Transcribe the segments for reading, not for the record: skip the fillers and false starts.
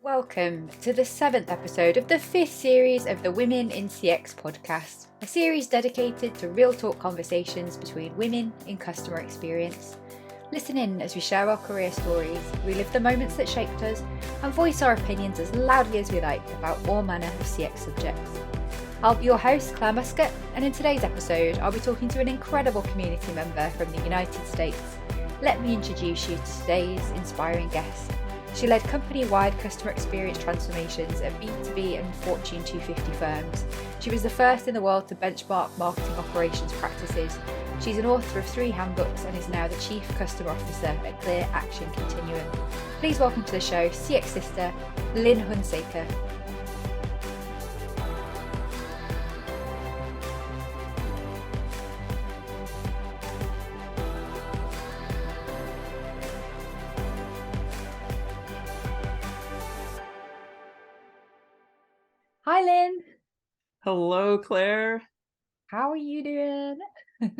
Welcome to the 7th episode of the 5th series of the Women in CX podcast, a series dedicated to real talk conversations between women in customer experience. Listen in as we share our career stories, relive the moments that shaped us, and voice our opinions as loudly as we like about all manner of CX subjects. I'll be your host, Clare Muscutt, and in today's episode, I'll be talking to an incredible community member from the United States. Let me introduce you to today's inspiring guest. She led company-wide customer experience transformations at B2B and Fortune 250 firms. She was the first in the world to benchmark marketing operations practices. She's an author of 3 handbooks and is now the Chief Customer Officer at ClearAction Continuum. Please welcome to the show CX sister, Lynn Hunsaker. Hi, Lynn. Hello, Claire. How are you doing?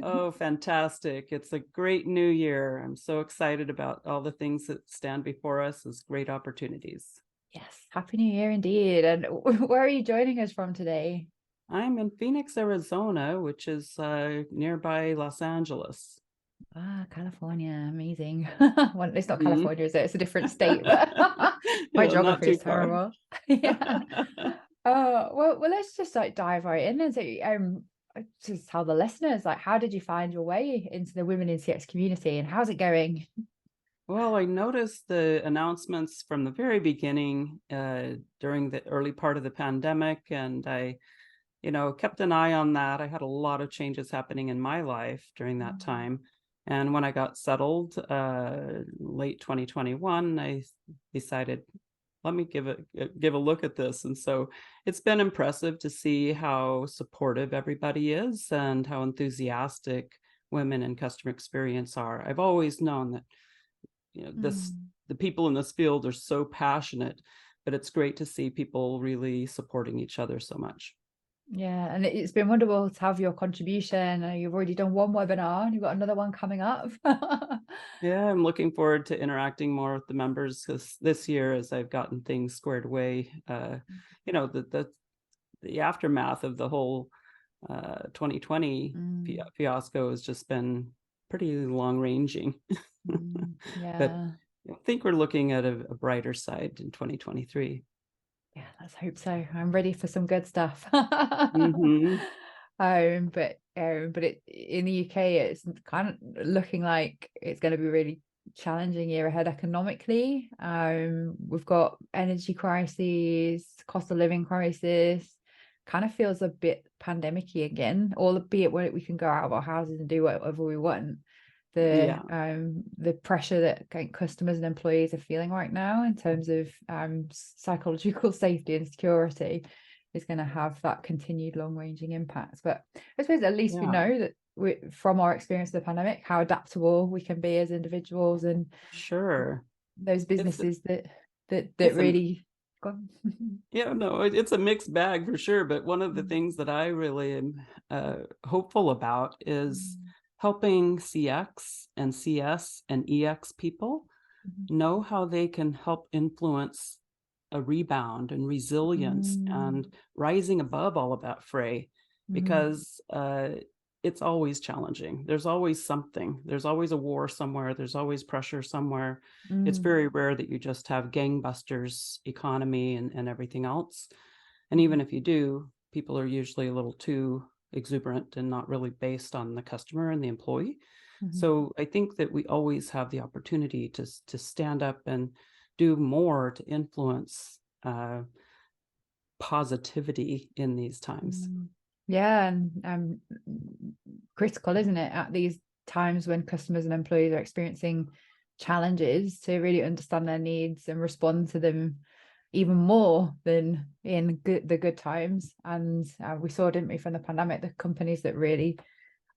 Oh, fantastic. It's a great new year. I'm so excited about all the things that stand before us as great opportunities. Yes, Happy New Year indeed. And where are you joining us from today? I'm in Phoenix, Arizona, which is nearby Los Angeles. California, amazing. Well, it's not California, is it? It's a different state, but my geography is terrible. Yeah. Well, let's just dive right in and say, just tell the listeners, how did you find your way into the Women in CX community, and how's it going? Well, I noticed the announcements from the very beginning during the early part of the pandemic, and I kept an eye on that. I had a lot of changes happening in my life during that time. And when I got settled late 2021, I decided, let me give a look at this. And so it's been impressive to see how supportive everybody is and how enthusiastic women in customer experience are. I've always known that the people in this field are so passionate, but it's great to see people really supporting each other so much. Yeah, and it's been wonderful to have your contribution. You've already done one webinar and you've got another one coming up. Yeah, I'm looking forward to interacting more with the members this year, as I've gotten things squared away. The aftermath of the whole 2020 fiasco has just been pretty long-ranging. Yeah. But I think we're looking at a brighter side in 2023. Yeah, let's hope so. I'm ready for some good stuff. Mm-hmm. But in the UK, it's kind of looking like it's going to be a really challenging year ahead economically. We've got energy crises, cost of living crisis. Kind of feels a bit pandemic-y again, albeit we can go out of our houses and do whatever we want. The pressure that customers and employees are feeling right now in terms of psychological safety and security is going to have that continued long-ranging impact. But I suppose at least we know that from our experience of the pandemic, how adaptable we can be as individuals, and sure, those businesses that really it's a mixed bag for sure. But one of the things that I really am hopeful about is helping CX and CS and EX people know how they can help influence a rebound and resilience and rising above all of that fray, because it's always challenging. There's always something. There's always a war somewhere. There's always pressure somewhere. It's very rare that you just have gangbusters economy and everything else. And even if you do, people are usually a little too exuberant and not really based on the customer and the employee. So I think that we always have the opportunity to stand up and do more to influence positivity in these times. Yeah, and critical, isn't it, at these times when customers and employees are experiencing challenges, to really understand their needs and respond to them even more than in the good times. And we saw, didn't we, from the pandemic, the companies that really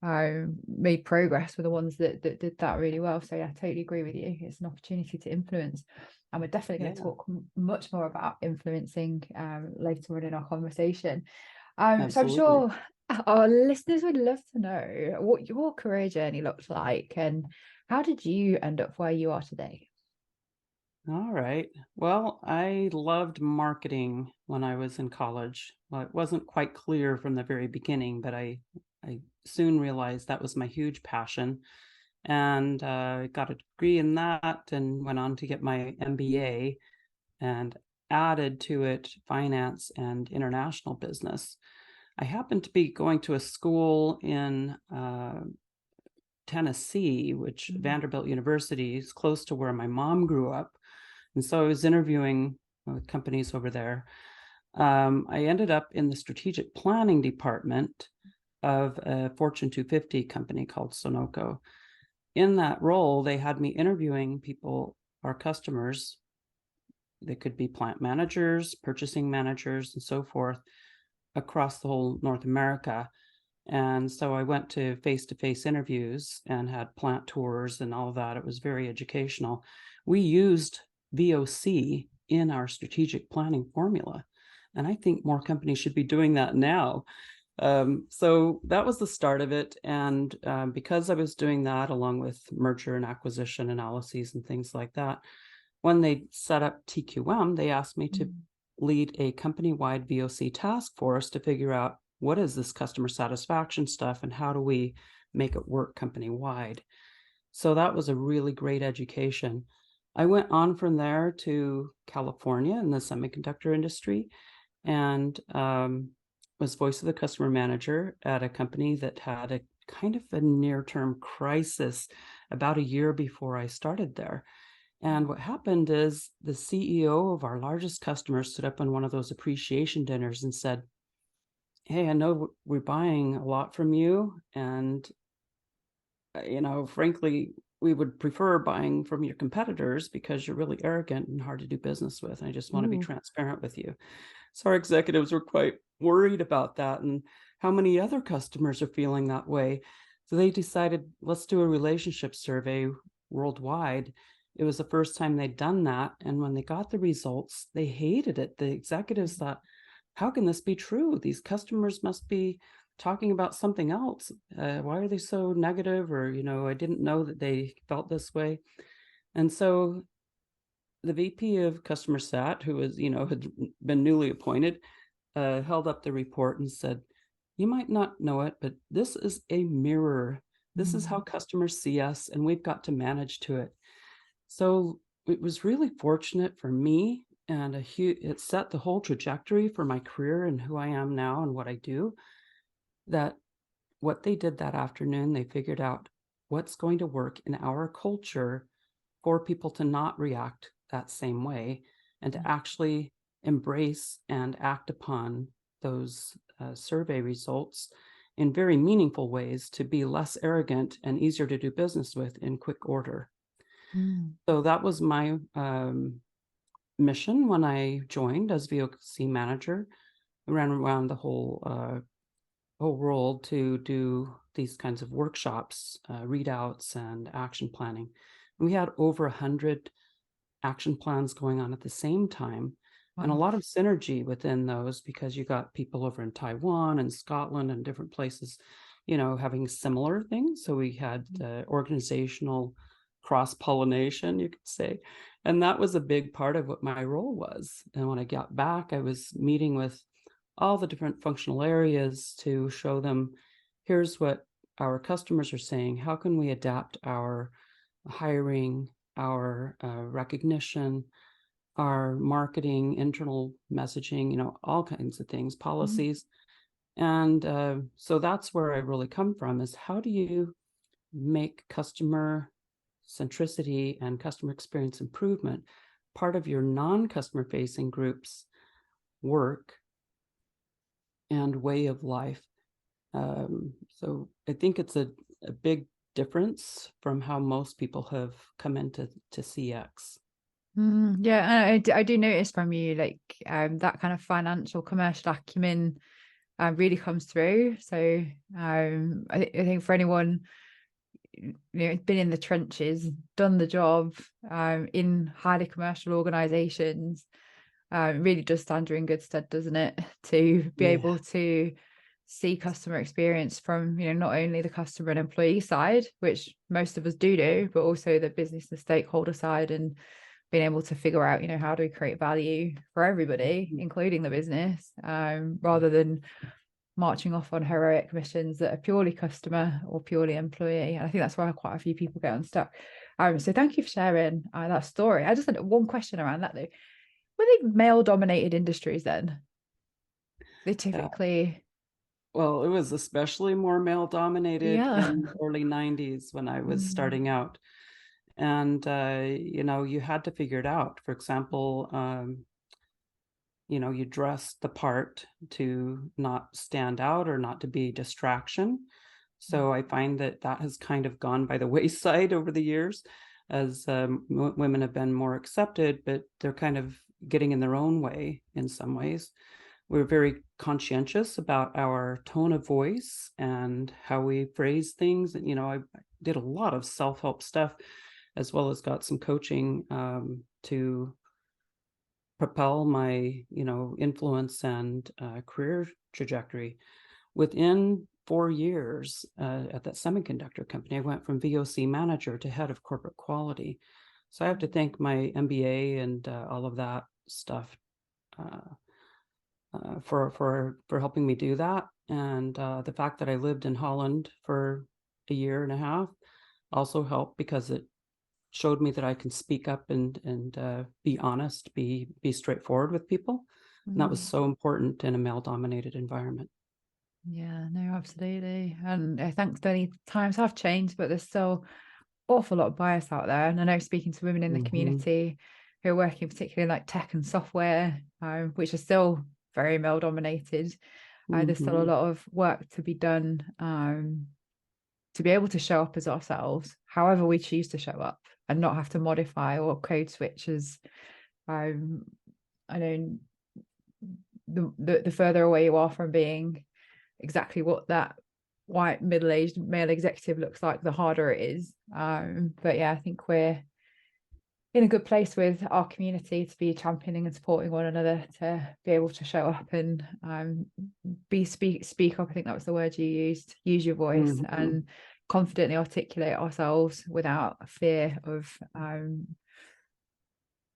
made progress were the ones that did that really well. So yeah, I totally agree with you. It's an opportunity to influence, and we're definitely going to talk much more about influencing later on in our conversation. So I'm sure our listeners would love to know what your career journey looked like, and how did you end up where you are today? All right. Well, I loved marketing when I was in college. Well, it wasn't quite clear from the very beginning, but I soon realized that was my huge passion. And got a degree in that and went on to get my MBA and added to it finance and international business. I happened to be going to a school in Tennessee, which Vanderbilt University is close to where my mom grew up. And so I was interviewing with companies over there. I ended up in the strategic planning department of a Fortune 250 company called Sonoco. In that role, they had me interviewing people, our customers. They could be plant managers, purchasing managers, and so forth across the whole North America. And so I went to face-to-face interviews and had plant tours and all of that. It was very educational. We used VoC in our strategic planning formula. And I think more companies should be doing that now. So that was the start of it. And because I was doing that along with merger and acquisition analyses and things like that, when they set up TQM, they asked me to lead a company-wide VoC task force to figure out what is this customer satisfaction stuff and how do we make it work company-wide. So that was a really great education. I went on from there to California in the semiconductor industry and was voice of the customer manager at a company that had a kind of a near-term crisis about a year before I started there. And what happened is the CEO of our largest customer stood up on one of those appreciation dinners and said, "Hey, I know we're buying a lot from you, and frankly, we would prefer buying from your competitors because you're really arrogant and hard to do business with. I just want to be transparent with you." So our executives were quite worried about that and how many other customers are feeling that way. So they decided, let's do a relationship survey worldwide. It was the first time they'd done that. And when they got the results, they hated it. The executives thought, how can this be true? These customers must be talking about something else. Why are they so negative? Or, I didn't know that they felt this way. And so the VP of customer sat, who was, had been newly appointed, held up the report and said, "You might not know it, but this is a mirror. This is how customers see us, and we've got to manage to it." So it was really fortunate for me, and it set the whole trajectory for my career and who I am now and what I do, that what they did that afternoon, they figured out what's going to work in our culture for people to not react that same way and to actually embrace and act upon those survey results in very meaningful ways to be less arrogant and easier to do business with in quick order. So that was my mission when I joined as VoC Manager. I ran around the whole world to do these kinds of workshops, readouts, and action planning. We had over 100 action plans going on at the same time, and a lot of synergy within those because you got people over in Taiwan and Scotland and different places, having similar things. So we had organizational cross-pollination, you could say. And that was a big part of what my role was. And when I got back, I was meeting with all the different functional areas to show them, here's what our customers are saying. How can we adapt our hiring, our recognition, our marketing, internal messaging, all kinds of things, policies. And so that's where I really come from, is how do you make customer centricity and customer experience improvement part of your non-customer facing groups' work and way of life. So I think it's a big difference from how most people have come into CX. Yeah, I do notice from you that kind of financial commercial acumen really comes through. So I think for anyone been in the trenches, done the job in highly commercial organizations, it really does stand you in good stead, doesn't it, to be able to see customer experience from not only the customer and employee side, which most of us do, but also the business and stakeholder side, and being able to figure out, how do we create value for everybody, including the business, rather than marching off on heroic missions that are purely customer or purely employee. And I think that's where quite a few people get unstuck. So thank you for sharing that story. I just had one question around that though. Were they male-dominated industries then? They typically... Well, it was especially more male-dominated in the early 90s when I was starting out. And, you had to figure it out. For example, you dress the part to not stand out or not to be a distraction. So I find that has kind of gone by the wayside over the years as women have been more accepted, but they're kind of getting in their own way in some ways. We're very conscientious about our tone of voice and how we phrase things. And, I did a lot of self-help stuff, as well as got some coaching to propel my, influence and career trajectory. Within 4 years at that semiconductor company, I went from VoC Manager to head of corporate quality. So I have to thank my MBA and all of that stuff for helping me do that. And the fact that I lived in Holland for a year and a half also helped, because it showed me that I can speak up and be honest, be straightforward with people. And that was so important in a male-dominated environment. Yeah, no, absolutely. And I think the times have changed, but there's still awful lot of bias out there. And I know, speaking to women in the community who are working particularly like tech and software, which are still very male dominated, there's still a lot of work to be done to be able to show up as ourselves, however we choose to show up, and not have to modify or code switch as I know the further away you are from being exactly what that white middle-aged male executive looks like, the harder it is. But yeah, I think we're in a good place with our community to be championing and supporting one another, to be able to show up and speak up. I think that was the word you used. Use your voice and confidently articulate ourselves without fear of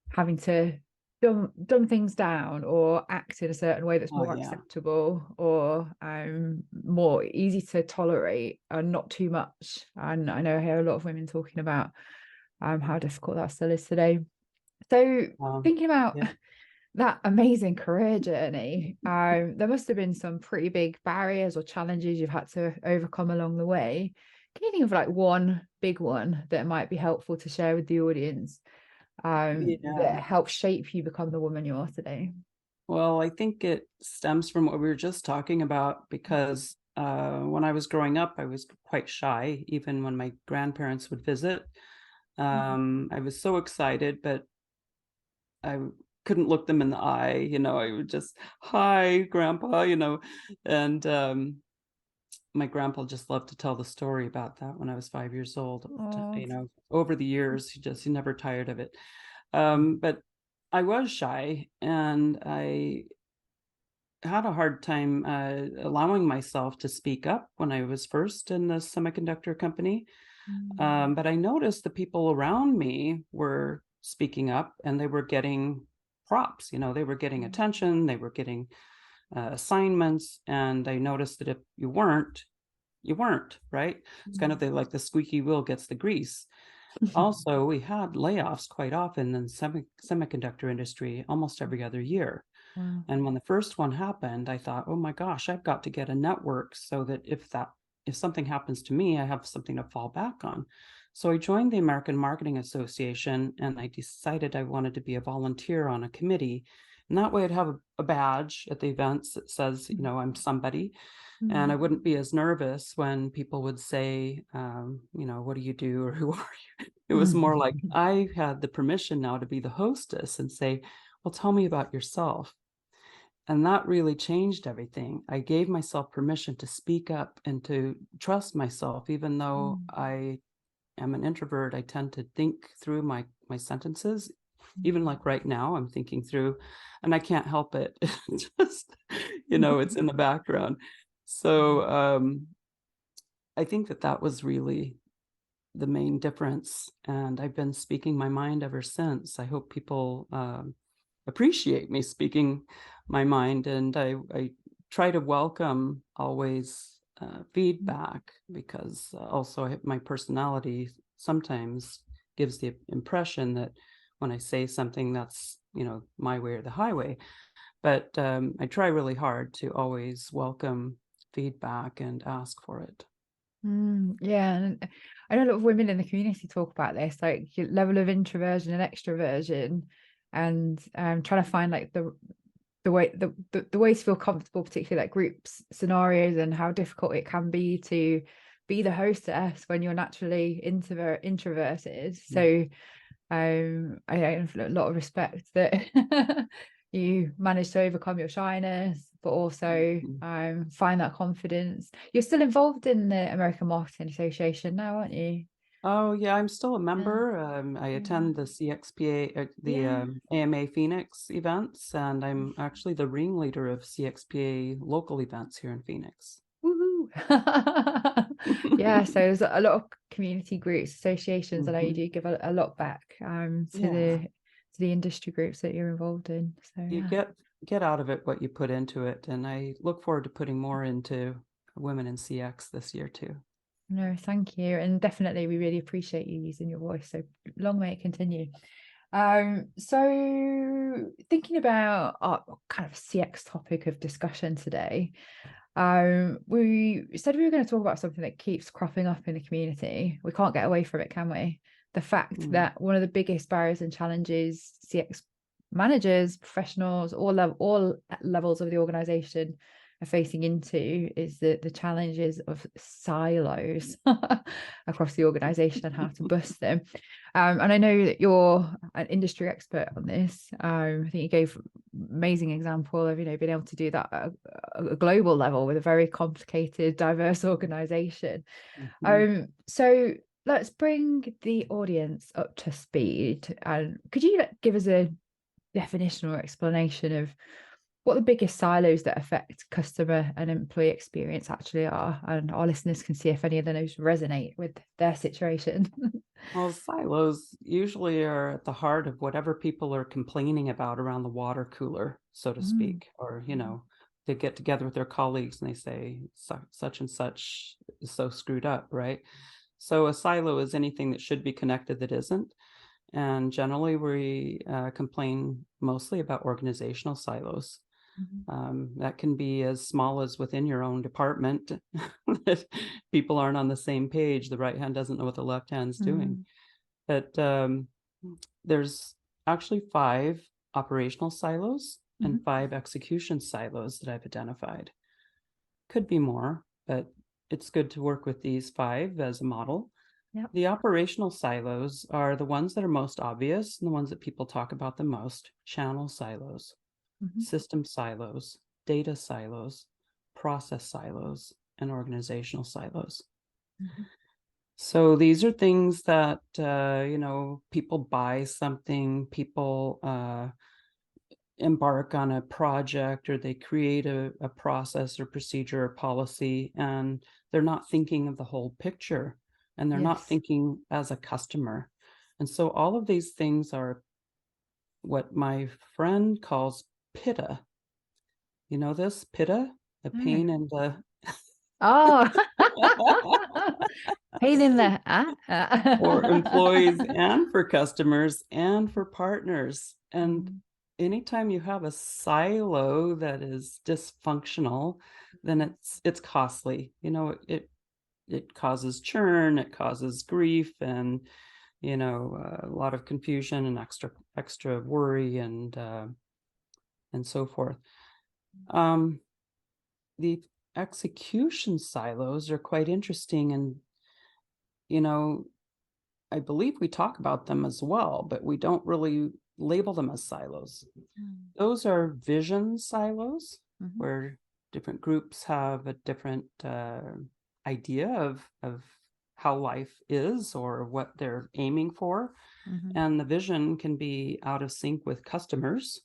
having to dumb things down or act in a certain way that's more acceptable or more easy to tolerate and not too much. And I know I hear a lot of women talking about how difficult that still is today. So thinking about that amazing career journey, there must have been some pretty big barriers or challenges you've had to overcome along the way. Can you think of like one big one that might be helpful to share with the audience that helps shape you become the woman you are today? Well, I think it stems from what we were just talking about, because when I was growing up, I was quite shy, even when my grandparents would visit. I was so excited, but I couldn't look them in the eye. I would just, hi, Grandpa, and my grandpa just loved to tell the story about that when I was 5 years old. Over the years, he never tired of it. But I was shy, and I had a hard time allowing myself to speak up when I was first in the semiconductor company. But I noticed the people around me were speaking up, and they were getting props. They were getting attention, they were getting assignments, and I noticed that if you weren't, right? It's kind of like the squeaky wheel gets the grease. Also, we had layoffs quite often in the semiconductor industry, almost every other year. Wow. And when the first one happened, I thought, oh my gosh, I've got to get a network so that if something happens to me, I have something to fall back on. So I joined the American Marketing Association, and I decided I wanted to be a volunteer on a committee. And that way I'd have a badge at the events that says, I'm somebody. And I wouldn't be as nervous when people would say, what do you do, or who are you? It was more like I had the permission now to be the hostess and say, well, tell me about yourself. And that really changed everything. I gave myself permission to speak up and to trust myself, even though I am an introvert. I tend to think through my sentences. Even like right now, I'm thinking through, and I can't help it. Just, it's in the background. So I think that was really the main difference. And I've been speaking my mind ever since. I hope people appreciate me speaking my mind. And I try to welcome always feedback, because also my personality sometimes gives the impression that when I say something, that's, my way or the highway. But I try really hard to always welcome feedback and ask for it. Yeah, and I know a lot of women in the community talk about this, like your level of introversion and extroversion, and trying to find like the way the ways to feel comfortable, particularly like groups scenarios, and how difficult it can be to be the hostess when you're naturally introverted. So I have a lot of respect that you managed to overcome your shyness, but also find that confidence. You're still involved in the American Marketing Association now, aren't you? Oh, yeah, I'm still a Yeah. member. I attend the CXPA, the AMA Phoenix events, and I'm actually the ringleader of CXPA local events here in Phoenix. Woohoo! Yeah, so there's a lot of community groups, associations, and I know you do give a lot back to the industry groups that you're involved in. So You get out of it what you put into it, and I look forward to putting more into women in CX this year too. No, thank you. And definitely we really appreciate you using your voice. So long may it continue. So thinking about our kind of CX topic of discussion today, we said we were going to talk about something that keeps cropping up in the community. We can't get away from it, can we? The fact that one of the biggest barriers and challenges CX managers, professionals, all levels of the organization are facing into is the challenges of silos across the organization and how to bust them. And I know that you're an industry expert on this. I think you gave amazing example of being able to do that at a global level with a very complicated, diverse organization. So let's bring the audience up to speed. And could you give us a definition or explanation of what the biggest silos that affect customer and employee experience actually are, and our listeners can see if any of those resonate with their situation? Well, silos usually are at the heart of whatever people are complaining about around the water cooler, so to speak, or, they get together with their colleagues and they say such and such is so screwed up, right? So a silo is anything that should be connected that isn't. And generally we complain mostly about organizational silos. That can be as small as within your own department that people aren't on the same page. The right hand doesn't know what the left hand's doing. But there's actually 5 operational silos and 5 execution silos that I've identified. Could be more, but it's good to work with these 5 as a model. The operational silos are the ones that are most obvious and the ones that people talk about the most: channel silos, system silos, data silos, process silos, and organizational silos. So these are things that, people buy something, people embark on a project, or they create a process or procedure or policy, and they're not thinking of the whole picture, and they're not thinking as a customer. And so all of these things are what my friend calls pitta. You know this, pitta? The pain in the... Pain in the for employees and for customers and for partners. And anytime you have a silo that is dysfunctional, then it's costly. It causes churn, it causes grief, and a lot of confusion and extra worry and so forth. The execution silos are quite interesting, and I believe we talk about them as well, but we don't really label them as silos. Those are vision silos, where different groups have a different idea of how life is or what they're aiming for. And the vision can be out of sync with customers.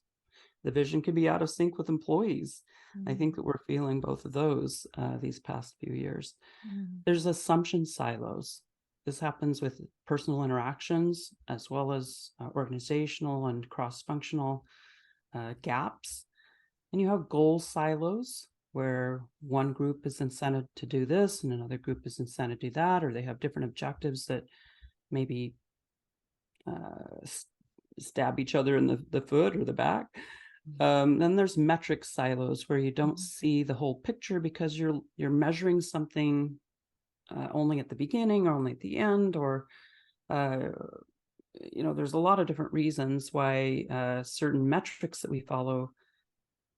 The vision can be out of sync with employees. I think that we're feeling both of those these past few years. There's assumption silos. this happens with personal interactions as well as organizational and cross-functional gaps. And you have goal silos where one group is incented to do this and another group is incented to do that, or they have different objectives that maybe stab each other in the foot or the back. Then there's metric silos where you don't see the whole picture because you're measuring something only at the beginning or only at the end, or there's a lot of different reasons why certain metrics that we follow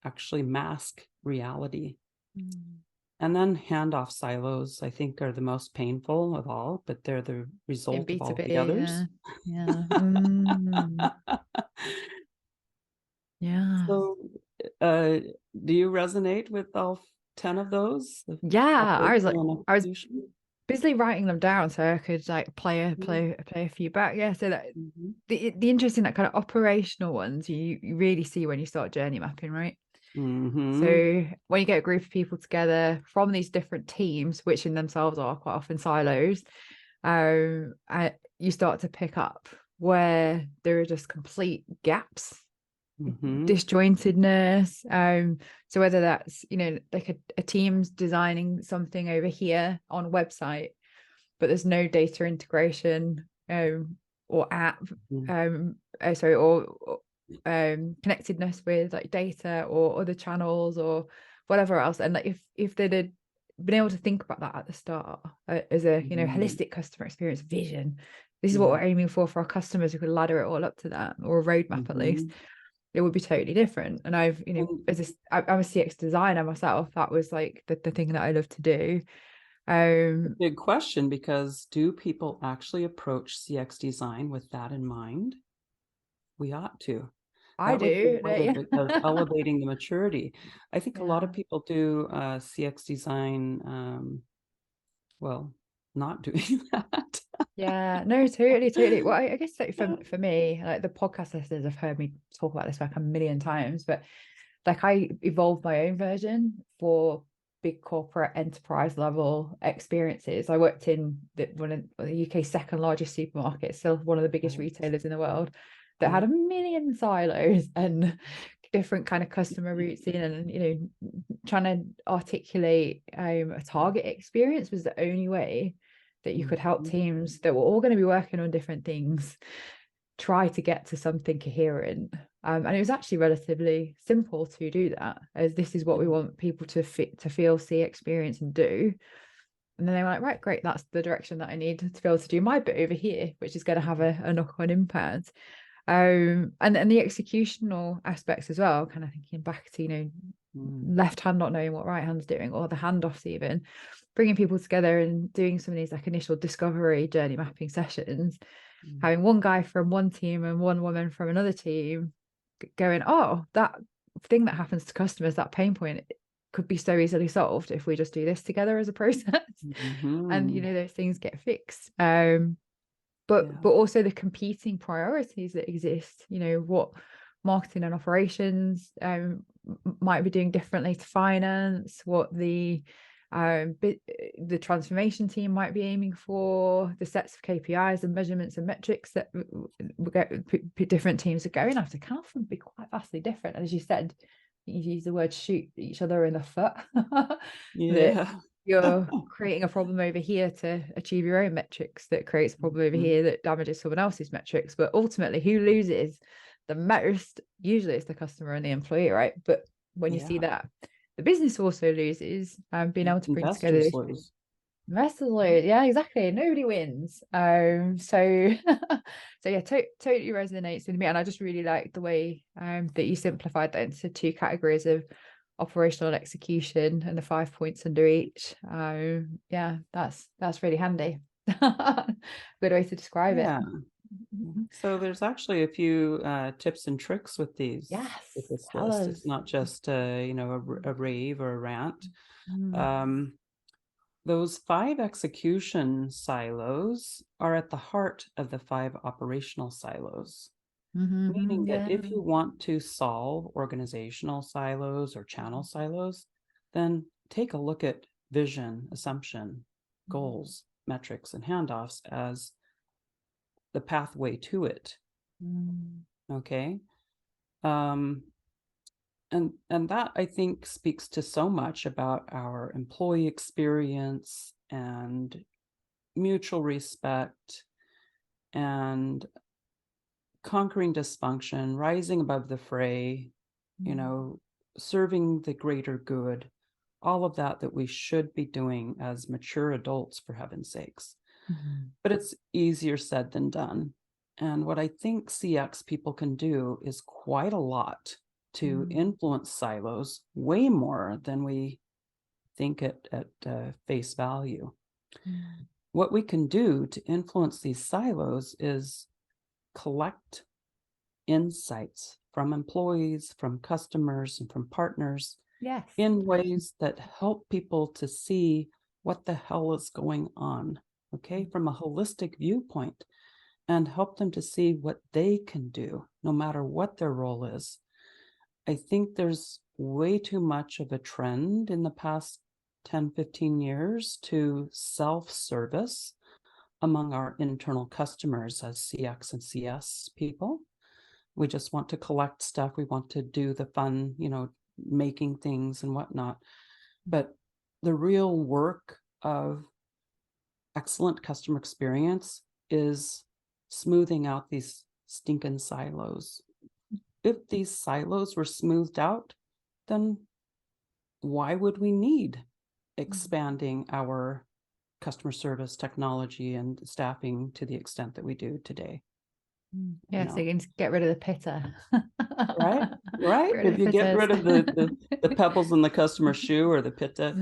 actually mask reality. And then handoff silos, I think, are the most painful of all, but they're the result of all the others. Yeah. Yeah. So, do you resonate with all 10 of those? Yeah, I was busily writing them down so I could like play a few back. Yeah, so that the interesting, that kind of operational ones you really see when you start journey mapping, right? So when you get a group of people together from these different teams, which in themselves are quite often silos, you start to pick up where there are just complete gaps, disjointedness. So whether that's, like a team's designing something over here on a website, but there's no data integration or app, or connectedness with like data or other channels or whatever else. And like if they'd had been able to think about that at the start as a holistic customer experience vision, this is what we're aiming for our customers, we could ladder it all up to that, or a roadmap at least, it would be totally different. And I've I'm a CX designer myself, that was like the thing that I love to do. Big question, because do people actually approach CX design with that in mind? We ought to. I do. Of elevating the maturity. I think a lot of people do CX design, not doing that. Yeah, no, totally. Well, I guess like for me, like the podcast listeners have heard me talk about this like a million times, but like I evolved my own version for big corporate enterprise level experiences. I worked in one of the UK's second largest supermarket, still one of the biggest retailers in the world, that had a million silos and different kind of customer routes in, and trying to articulate a target experience was the only way that you could help teams that were all going to be working on different things try to get to something coherent. And it was actually relatively simple to do that, as this is what we want people to feel, see, experience, and do. And then they were like, right, great, that's the direction that I need to be able to do my bit over here, which is going to have a knock-on impact. And the executional aspects as well, kind of thinking back to left hand not knowing what right hand's doing, or the handoffs, even bringing people together and doing some of these like initial discovery journey mapping sessions, having one guy from one team and one woman from another team going, oh, that thing that happens to customers, that pain point, could be so easily solved if we just do this together as a process. And those things get fixed. But also the competing priorities that exist, what marketing and operations might be doing differently to finance, what the transformation team might be aiming for, the sets of KPIs and measurements and metrics that different teams are going after can often be quite vastly different. And as you said, you use the word shoot each other in the foot. That you're creating a problem over here to achieve your own metrics, that creates a problem over here that damages someone else's metrics. But ultimately, who loses the most? Usually it's the customer and the employee, right? But when you see that the business also loses, being able to bring together investors lose. Yeah, exactly. Nobody wins. So yeah, totally resonates with me. And I just really like the way that you simplified that into 2 categories of operational execution and the 5 points under each. Yeah, that's really handy. Good way to describe it. So there's actually a few tips and tricks with these. Yes, with this list. It's not just a rave or a rant. Those 5 execution silos are at the heart of the 5 operational silos. Meaning that if you want to solve organizational silos or channel silos, then take a look at vision, assumption, goals, metrics and handoffs as the pathway to it. Okay. And that, I think, speaks to so much about our employee experience and mutual respect and conquering dysfunction, rising above the fray, serving the greater good, all of that we should be doing as mature adults, for heaven's sakes. But it's easier said than done. And what I think CX people can do is quite a lot to influence silos, way more than we think at face value. What we can do to influence these silos is collect insights from employees, from customers, and from partners in ways that help people to see what the hell is going on, okay, from a holistic viewpoint, and help them to see what they can do, no matter what their role is. I think there's way too much of a trend in the past 10, 15 years to self-service among our internal customers as CX and CS people. We just want to collect stuff. We want to do the fun, making things and whatnot. But the real work of excellent customer experience is smoothing out these stinking silos. If these silos were smoothed out, then why would we need expanding our customer service technology and staffing to the extent that we do today? So you can get rid of the pitter. Right. If you get rid of the pebbles in the customer shoe, or the pitta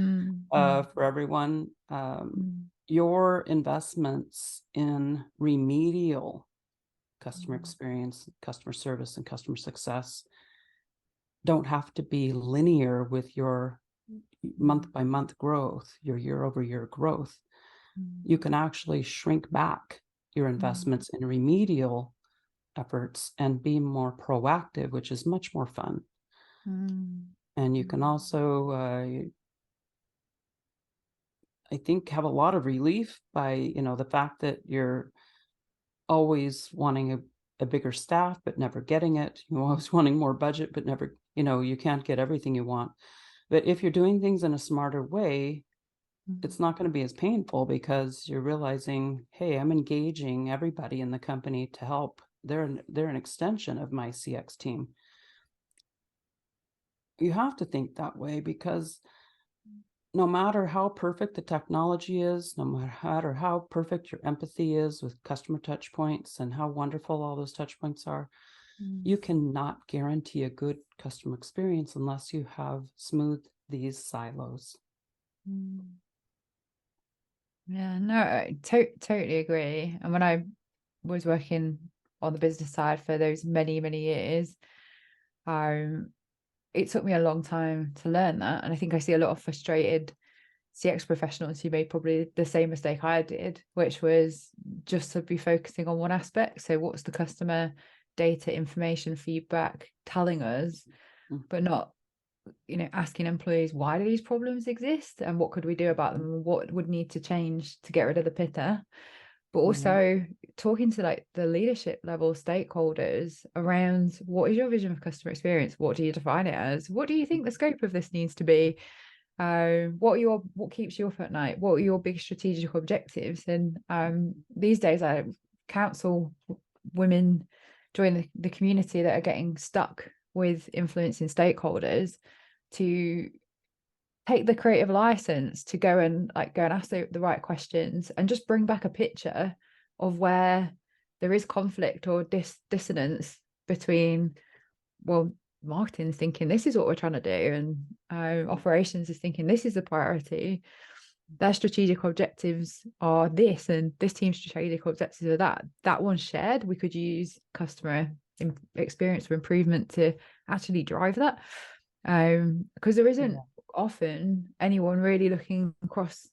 for everyone, your investments in remedial customer experience, customer service, and customer success don't have to be linear with your month by month growth, your year over year growth. You can actually shrink back your investments in remedial efforts and be more proactive, which is much more fun. And you can also, I think, have a lot of relief by, the fact that you're always wanting a bigger staff, but never getting it. You're always wanting more budget, but never, you can't get everything you want. But if you're doing things in a smarter way, it's not going to be as painful, because you're realizing, hey, I'm engaging everybody in the company to help. They're an extension of my CX team. You have to think that way, because no matter how perfect the technology is, no matter how perfect your empathy is with customer touch points and how wonderful all those touch points are, you cannot guarantee a good customer experience unless you have smoothed these silos. Yeah, no, I totally agree. And when I was working on the business side for those many, many years, it took me a long time to learn that. And I think I see a lot of frustrated CX professionals who made probably the same mistake I did, which was just to be focusing on one aspect. So what's the customer data, information, feedback telling us, but not, asking employees, why do these problems exist and what could we do about them, and what would need to change to get rid of the pitter. But also talking to the leadership level stakeholders around, what is your vision of customer experience? What do you define it as? What do you think the scope of this needs to be? What keeps you up at night? What are your big strategic objectives? And these days I counsel women join the community that are getting stuck with influencing stakeholders to take the creative license to go and ask the right questions, and just bring back a picture of where there is conflict or dissonance between, well, marketing is thinking this is what we're trying to do, and operations is thinking this is the priority. Their strategic objectives are this, and this team's strategic objectives are that one's shared. We could use customer experience for improvement to actually drive that, because there isn't often anyone really looking across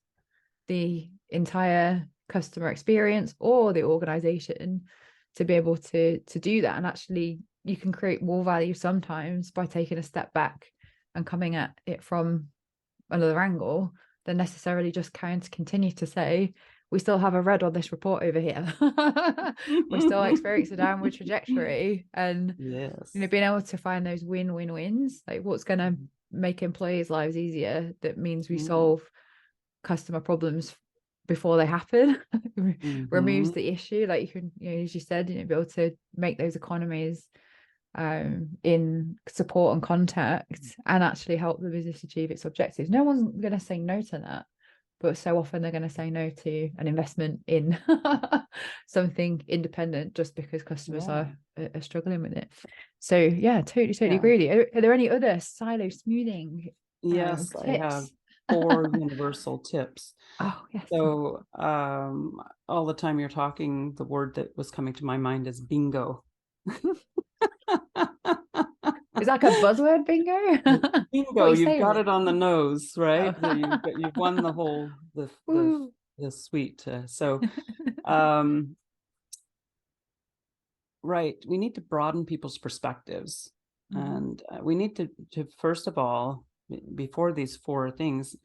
the entire customer experience or the organization to be able to do that. And actually you can create more value sometimes by taking a step back and coming at it from another angle than necessarily just trying to continue to say, we still have a red on this report over here. We're still experiencing a downward trajectory. And yes, being able to find those win-win-wins, like what's going to make employees' lives easier, that means we solve customer problems before they happen. Removes the issue. Like you can, as you said, be able to make those economies in support and contact, and actually help the business achieve its objectives. No one's going to say no to that, but so often they're going to say no to an investment in something independent just because customers are struggling with it. So yeah, totally agree with you. Are there any other silo smoothing yes, tips? I have 4 universal tips. Oh yes. So all the time you're talking, the word that was coming to my mind is bingo. Is that like a buzzword, bingo? Bingo, you've got it on the nose, right? Oh. You've won the whole the suite. Right, we need to broaden people's perspectives, and we need to first of all, before these 4 things,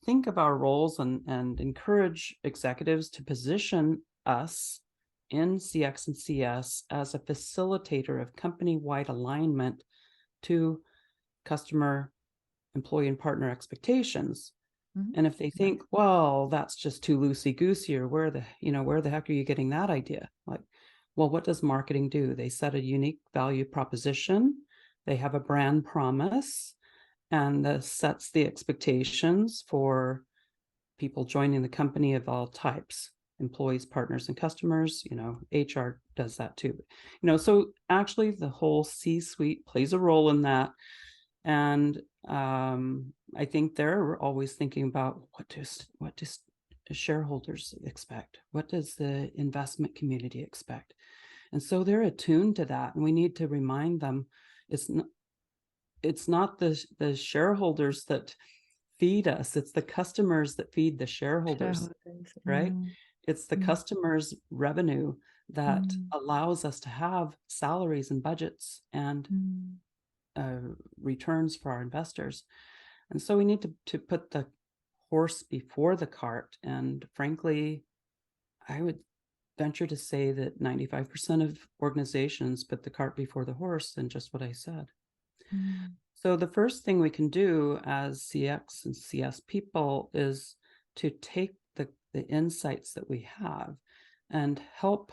think of our roles and encourage executives to position us in CX and CS as a facilitator of company-wide alignment to customer, employee, and partner expectations. And if they think, well, that's just too loosey-goosey, or where the heck are you getting that idea? Like, well, what does marketing do? They set a unique value proposition. They have a brand promise, and that sets the expectations for people joining the company of all types, employees, partners, and customers. HR does that too. So actually the whole C-suite plays a role in that. And I think they're always thinking about what does shareholders expect? What does the investment community expect? And so they're attuned to that. And we need to remind them it's not the shareholders that feed us, it's the customers that feed the shareholders. Right? It's the customers' revenue that allows us to have salaries and budgets and returns for our investors. And so we need to put the horse before the cart. And frankly, I would venture to say that 95% of organizations put the cart before the horse, and just what I said. So the first thing we can do as CX and CS people is to take the insights that we have and help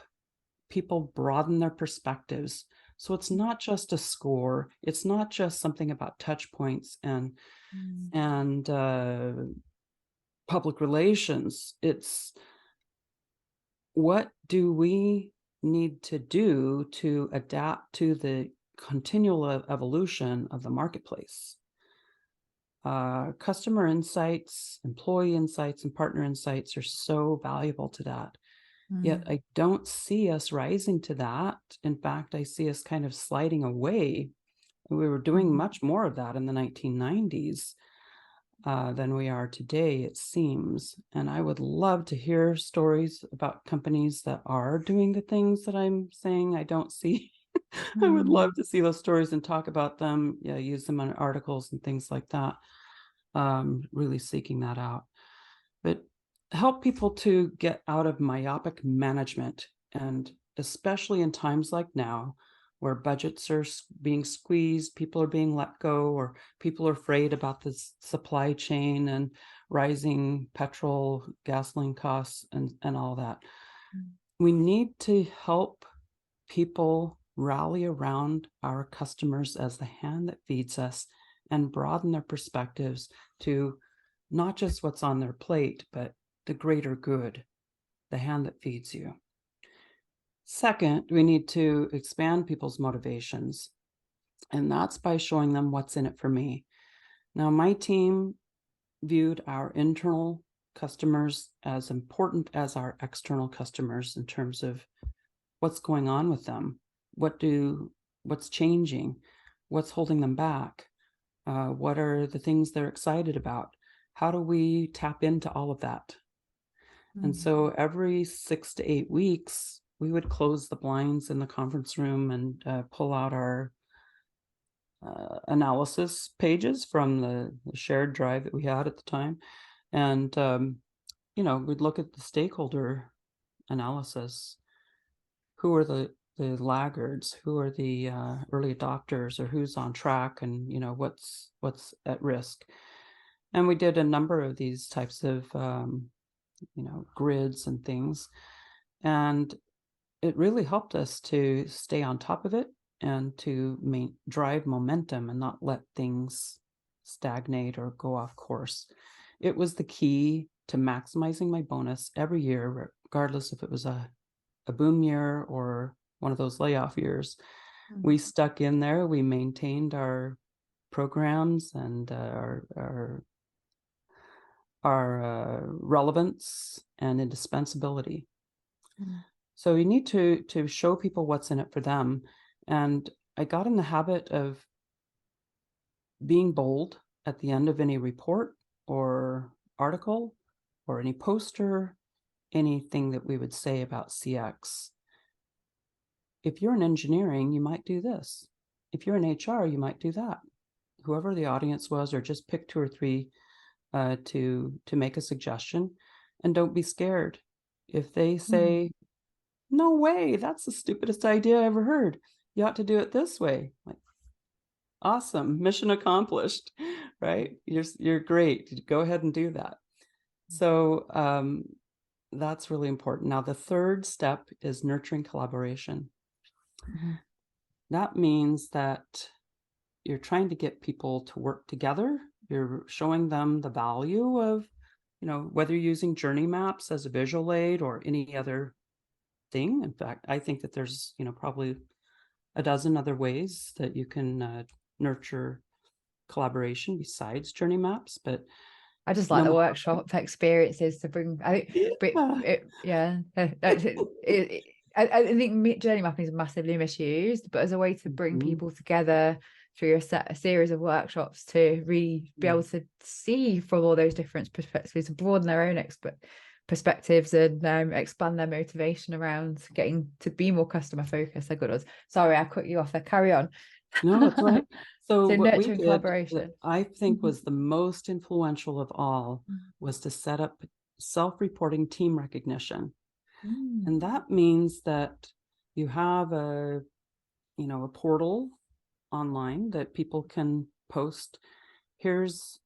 people broaden their perspectives. So it's not just a score. It's not just something about touch points and public relations. It's what do we need to do to adapt to the continual evolution of the marketplace. Customer insights, employee insights, and partner insights are so valuable to that. Yet I don't see us rising to that. In fact, I see us kind of sliding away. We were doing much more of that in the 1990s than we are today, it seems. And I would love to hear stories about companies that are doing the things that I'm saying I don't see. I would love to see those stories and talk about them, use them on articles and things like that. Really seeking that out. But help people to get out of myopic management, and especially in times like now, where budgets are being squeezed, people are being let go, or people are afraid about the supply chain and rising petrol, gasoline costs, and all that. We need to help people rally around our customers as the hand that feeds us and broaden their perspectives to not just what's on their plate, but the greater good, the hand that feeds you. Second, we need to expand people's motivations, and that's by showing them what's in it for me. Now, my team viewed our internal customers as important as our external customers in terms of what's going on with them, what's changing, what's holding them back, what are the things they're excited about, how do we tap into all of that. And so every 6 to 8 weeks, we would close the blinds in the conference room and pull out our analysis pages from the shared drive that we had at the time, and we'd look at the stakeholder analysis. Who are the laggards? Who are the early adopters, or who's on track, and what's at risk? And we did a number of these types of grids and things, and it really helped us to stay on top of it and to drive momentum and not let things stagnate or go off course. It was the key to maximizing my bonus every year, regardless if it was a boom year or one of those layoff years. We stuck in there. We maintained our programs and our relevance and indispensability. So you need to show people what's in it for them. And I got in the habit of being bold at the end of any report or article or any poster, anything that we would say about CX. If you're in engineering, you might do this. If you're in HR, you might do that. Whoever the audience was, or just pick 2 or 3 to make a suggestion, and don't be scared. If they say, no way, that's the stupidest idea I ever heard, you ought to do it this way. Like, awesome, mission accomplished, right? You're great. Go ahead and do that. So that's really important. Now, the third step is nurturing collaboration. That means that you're trying to get people to work together. You're showing them the value of, whether you're using journey maps as a visual aid or any other thing. In fact, I think that there's, probably a dozen other ways that you can nurture collaboration besides journey maps. But I just like the workshop experiences to bring. I think, I think journey mapping is massively misused, but as a way to bring people together through a series of workshops to really be able to see from all those different perspectives, to broaden their own perspectives and expand their motivation around getting to be more customer focused. Sorry, I cut you off there. Carry on. No, that's right. So what we did, collaboration, I think was the most influential of all, was to set up self-reporting team recognition. And that means that you have a portal online that people can post. Here's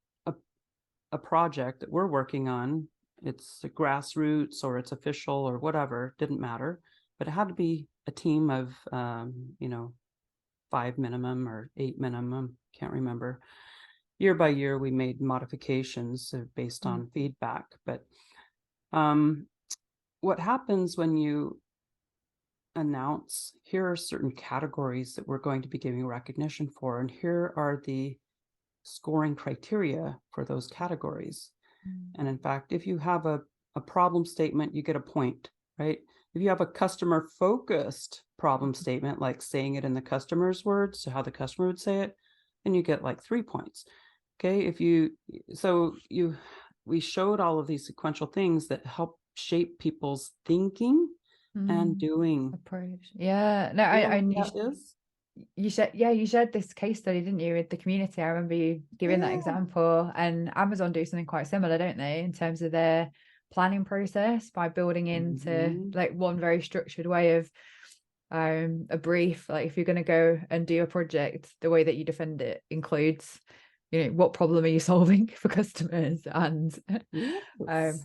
a project that we're working on. It's a grassroots or it's official or whatever, didn't matter, but it had to be a team of 5 minimum or 8 minimum, can't remember. Year by year, we made modifications based on feedback. But what happens when you announce, here are certain categories that we're going to be giving recognition for, and here are the scoring criteria for those categories. And in fact, if you have a problem statement, you get a point, right? If you have a customer focused problem statement, like saying it in the customer's words, so how the customer would say it, then you get like 3 points. Okay. We showed all of these sequential things that help shape people's thinking and doing approach. Yeah. No, you shared this case study, didn't you, with the community? I remember you giving that example. And Amazon do something quite similar, don't they, in terms of their planning process, by building into like one very structured way of a brief. Like, if you're going to go and do a project, the way that you defend it includes, what problem are you solving for customers, and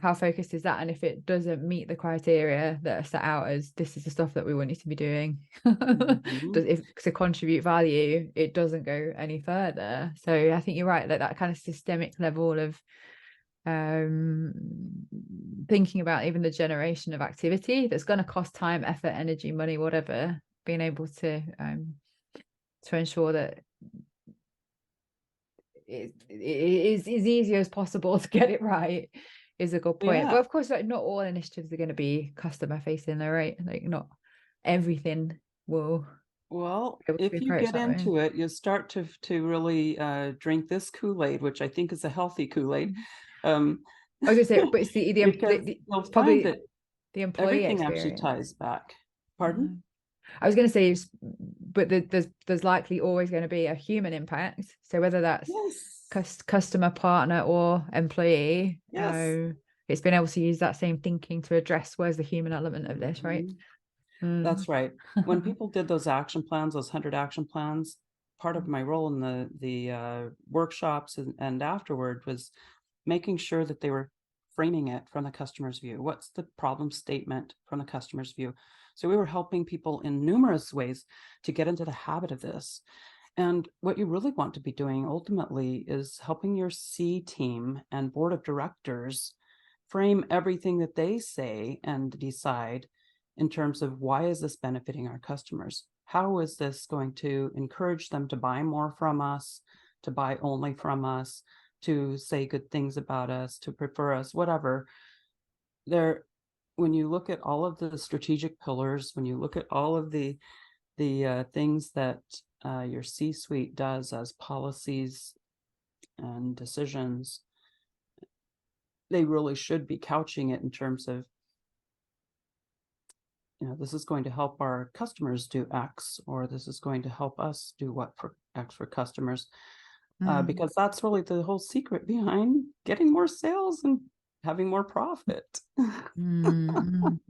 how focused is that? And if it doesn't meet the criteria that are set out as, this is the stuff that we want you to be doing, if to contribute value, it doesn't go any further. So I think you're right, that kind of systemic level of thinking about even the generation of activity that's going to cost time, effort, energy, money, whatever, being able to ensure that it is as easy as possible to get it right is a good point. But of course, like, not all initiatives are going to be customer facing, though, right? Like, not everything will. Well, if you get into it, you start to really drink this Kool-Aid, which I think is a healthy Kool-Aid. I was gonna say, but it's it's probably that the employee everything experience actually ties back. Pardon? I was going to say, but there's likely always going to be a human impact. So whether that's customer, partner, or employee, it's been able to use that same thinking to address where's the human element of this, right? That's right. When people did those action plans, those 100 action plans, part of my role in the workshops and afterward was making sure that they were framing it from the customer's view. What's the problem statement from the customer's view? So we were helping people in numerous ways to get into the habit of this. And what you really want to be doing ultimately is helping your C team and board of directors frame everything that they say and decide in terms of why is this benefiting our customers? How is this going to encourage them to buy more from us, to buy only from us, to say good things about us, to prefer us, whatever. When you look at all of the strategic pillars, when you look at all of the things that your C-suite does as policies and decisions, they really should be couching it in terms of, this is going to help our customers do X, or this is going to help us do what for X for customers, because that's really the whole secret behind getting more sales and having more profit.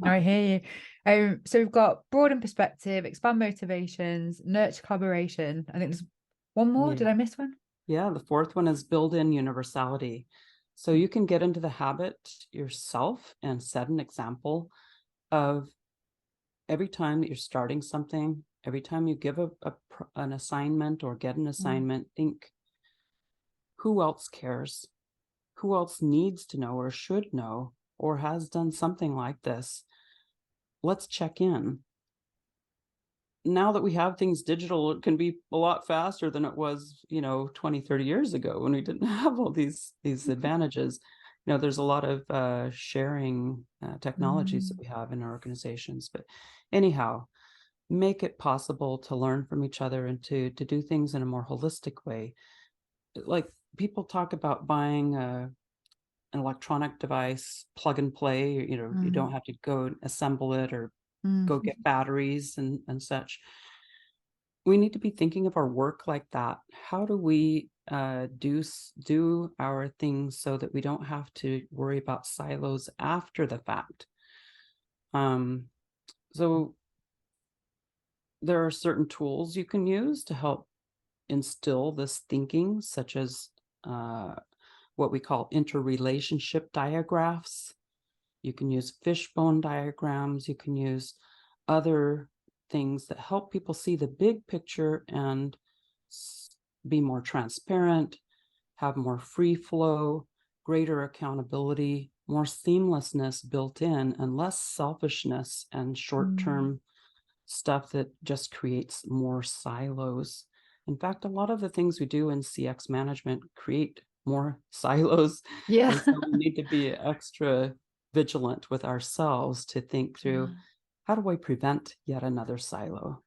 I hear you. So we've got broaden perspective, expand motivations, nurture collaboration. I think there's one more. Yeah. Did I miss one? Yeah, the fourth one is build in universality. So you can get into the habit yourself and set an example of every time that you're starting something, every time you give an assignment or get an assignment, think, who else cares? Who else needs to know or should know or has done something like this? Let's check in. Now that we have things digital, it can be a lot faster than it was, 20, 30 years ago when we didn't have all these advantages. There's a lot of sharing technologies that we have in our organizations. But anyhow, make it possible to learn from each other and to do things in a more holistic way. Like people talk about buying an electronic device, plug and play, you don't have to go assemble it or go get batteries and such. We need to be thinking of our work like that. How do we do our things so that we don't have to worry about silos after the fact? So there are certain tools you can use to help instill this thinking, such as what we call interrelationship diagraphs. You can use fishbone diagrams. You can use other things that help people see the big picture and be more transparent, have more free flow, greater accountability, more seamlessness built in, and less selfishness and short-term stuff that just creates more silos. In fact, a lot of the things we do in CX management create more silos. Yeah. And so we need to be extra vigilant with ourselves to think through, how do I prevent yet another silo?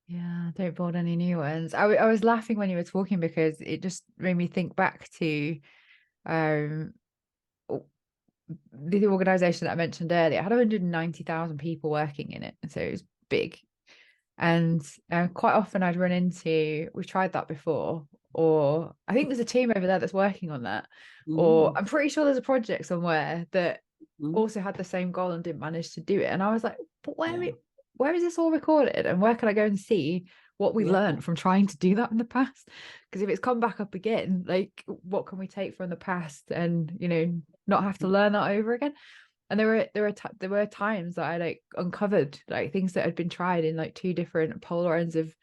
Yeah, don't build any new ones. I was laughing when you were talking because it just made me think back to the organization that I mentioned earlier. It had 190,000 people working in it, so it was big. And quite often I'd run into, we've tried that before, or I think there's a team over there that's working on that, or I'm pretty sure there's a project somewhere that also had the same goal and didn't manage to do it. And I was like, but where is this all recorded, and where can I go and see what we learned from trying to do that in the past? Because if it's come back up again, like, what can we take from the past and not have to learn that over again? And there were times that I like uncovered like things that had been tried in like two different polar ends of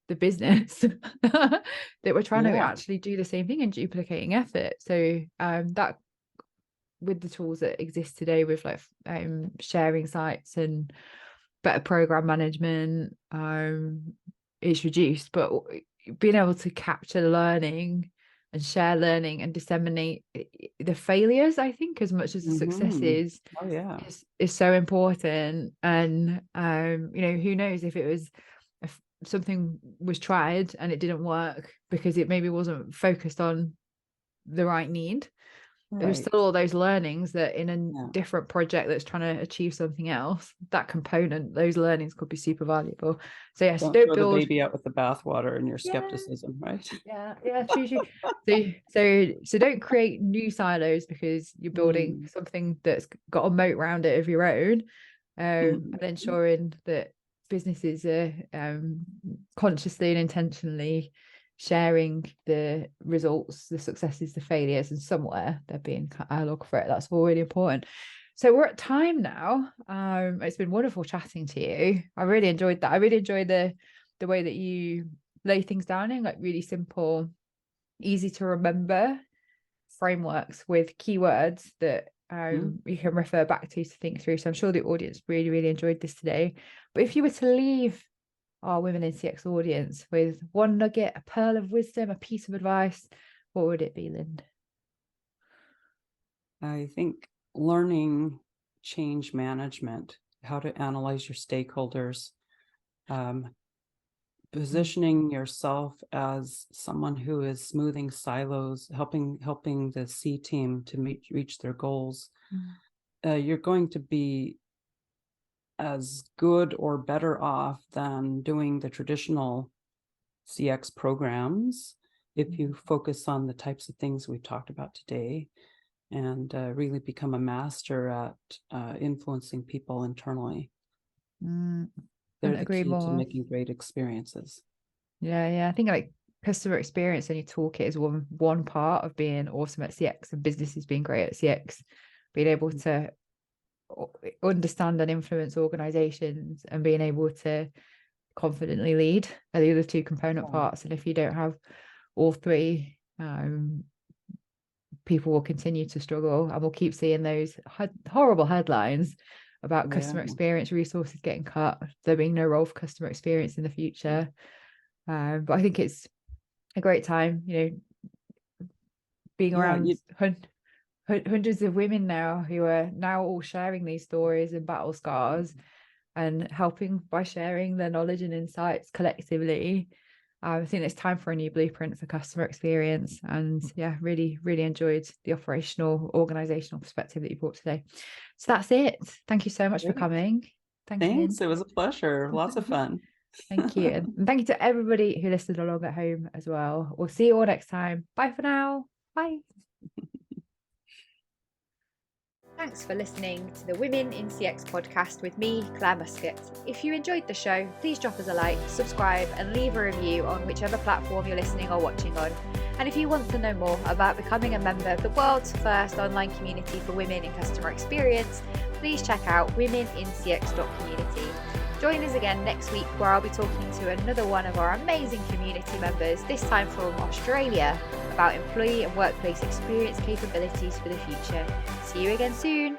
the business that were trying to actually do the same thing and duplicating effort. So that, with the tools that exist today with like sharing sites and better program management, it's reduced, but being able to capture learning and share learning and disseminate the failures, I think, as much as the successes, is so important. And who knows if it was something was tried and it didn't work because it maybe wasn't focused on the right need, there's still all those learnings that in a Yeah. different project that's trying to achieve something else, that component, those learnings could be super valuable. So yes, Don't don't throw build the baby out with the bathwater and your skepticism, right? true. So don't create new silos because you're building something that's got a moat around it of your own, and ensuring that businesses are consciously and intentionally sharing the results, the successes, the failures, and somewhere they're being cataloged for it. That's all really important. So we're at time now. It's been wonderful chatting to you. I really enjoyed that. I really enjoyed the way that you lay things down in like really simple, easy to remember frameworks with keywords that you can refer back to think through. So I'm sure the audience really, really enjoyed this today. But if you were to leave our Women in CX audience with one nugget, a pearl of wisdom, a piece of advice, what would it be, Lynn? I think learning change management, how to analyze your stakeholders, positioning yourself as someone who is smoothing silos, helping the C team to reach their goals. You're going to be as good or better off than doing the traditional CX programs if you focus on the types of things we've talked about today and really become a master at influencing people internally. They're the key to making great experiences. I think like customer experience and your toolkit is one part of being awesome at CX, and businesses being great at CX, being able to understand and influence organizations and being able to confidently lead are the other two component parts. And if you don't have all three, people will continue to struggle, and we'll keep seeing those horrible headlines about customer experience resources getting cut, there being no role for customer experience in the future. But I think it's a great time, being around hundreds of women now who are now all sharing these stories and battle scars and helping by sharing their knowledge and insights collectively. I think it's time for a new blueprint for customer experience. And really, really enjoyed the operational, organizational perspective that you brought today. So that's it. Thank you so much for coming. Thanks. It was a pleasure. Lots of fun. Thank you. And thank you to everybody who listened along at home as well. We'll see you all next time. Bye for now. Bye. Thanks for listening to the Women in CX podcast with me, Clare Muscutt. If you enjoyed the show, please drop us a like, subscribe, and leave a review on whichever platform you're listening or watching on. And if you want to know more about becoming a member of the world's first online community for women in customer experience, please check out womenincx.community. Join us again next week, where I'll be talking to another one of our amazing community members, this time from Australia, about employee and workplace experience capabilities for the future. See you again soon.